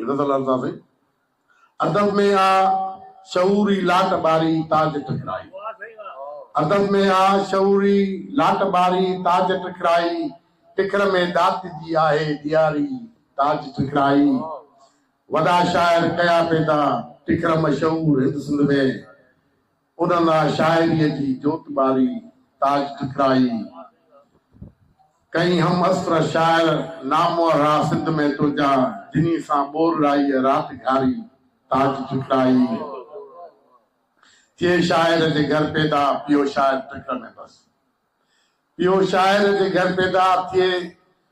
गज़ल अर्ज़ाज़ी अदब में आ शऊरी लाट बारी ताज टकराई अदब में आ शऊरी लाट बारी ताज टकराई टिकर में दात जी आहे दियारी ताज टकराई वॾा शाइर कया पैदा टिकर मशहूर हिंद सिंध में उन्हनि शाइरीअ जी जोत बारी ताज टकराई कहीं हम अस्र शायर नामोरा सिंध में तुझा जिनी सा बोर राई रात घारी ताज टकराई थे शायर जे घर पैदा पियो शायर टिकर में बस पियो शायर जे घर पैदा थे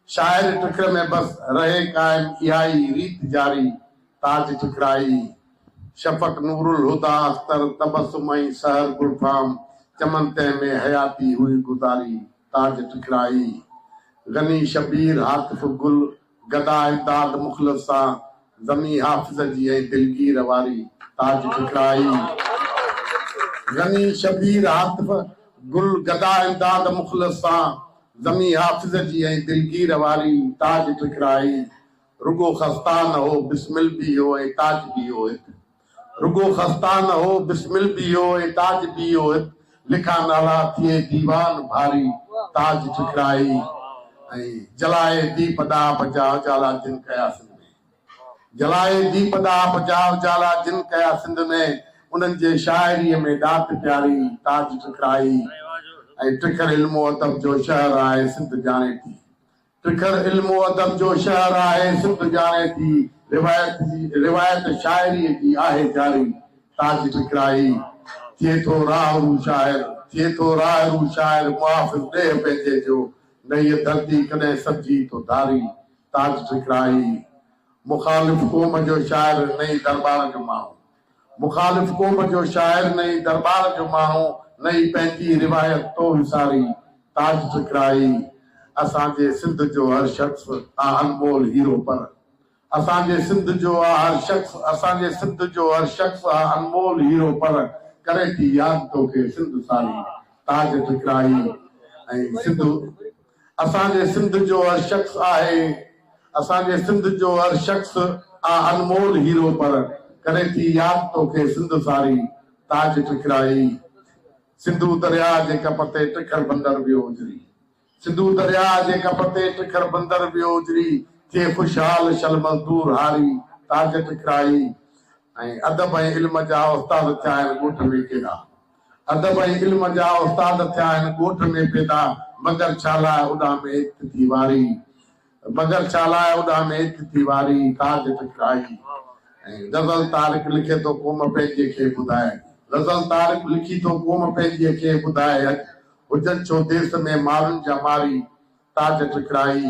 शायर टिकर में बस रहे कायम इहाई रीत जारी ताज टकराई शफक नूरुल हुदा अख्तर तबस्सुमई सहर गुलफाम चमनते में हयाती हुई गुजारी ताज टकराई गनी शबीर हातिफ गुल गदा इमदाद मुखलसा जमी हाफिज जी दिलगीर वारी ताज टकराई गनी शबीर हातिफ गुल गदा इमदाद मुखलसा जमी हाफिज जी दिलगीर वारी ताज टकराई रुगो खस्तान हो बिस्मिल भी हो ताज भी हो रुगो खस्तान हो बिस्मिल भी हो ताज भी हो लिखा नाला थिए दीवान भारी ताज टकराई जलाए दीप दा बजाओ जाला जिन कया सिंध में जलाए दीप दा बजाओ जाला जिन कया सिंध में उन्हनि जे शाइरीअ में दात प्यारी ताज टकराई टिकर इल्मो अदब जो शहर आहे सिंध जाने थी टिकर इल्मो अदब जो शहर आहे सिंध जाने थी रिवायत शाइरीअ जी आहे जारी ताज टकराई थे थो राहरू शाइर मुआफ़िज़ दे पंहिंजे जो नई धरती कदे सब्जी तो धारी ताज टकराई मुखालिफ कौम जो शायर नई दरबार जो माण्हू मुखालिफ कौम जो शायर नई दरबार जो माण्हू नई पंहिंजी रिवायत तो विसारी ताज टकराई असांजे सिंध जो हर शख्स अनमोल हीरो पर असांजे सिंध जो हर शख्स अनमोल हीरो पर करे थी याद तोखे सिंध सारी ताज टकराई सिंध असांजे सिंध जो हर शख्स आहे असांजे सिंध जो हर शख्स अनमोल हीरो पर करे थी याद तोखे सिंध सारी ताज टकराई सिंधु दरिया जे कप ते टिकर बंदर वियो उजरी सिंधु दरिया जे कप ते टिकर बंदर वियो उजरी थे खुशहाल शल मजदूर हारी ताज टकराई अदब ऐं इल्म जा उस्ताद थिया आहिनि ॻोठ में केॾा अदब ऐं इल्म जा उस्ताद थिया आहिनि ॻोठ में पैदा मगर छाला उॾा में हित थी वारी मगर छाला उॾा में हित थी वारी ताज टकराई गज़ल तारिक लिखे तो क़ौम पंहिंजे खे ॿुधाए गज़ल तारिक लिखी तो क़ौम पंहिंजे खे ॿुधाए हुजनि छो देश में माण्हुनि जा मारी ताज टकराई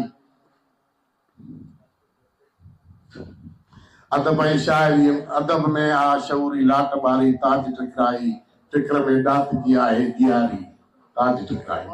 अदब ऐं शाइरी अदब में आ शऊरी लाट बारी ताज टकराई टिकर में दात जी आहे दियारी ताज टकराई।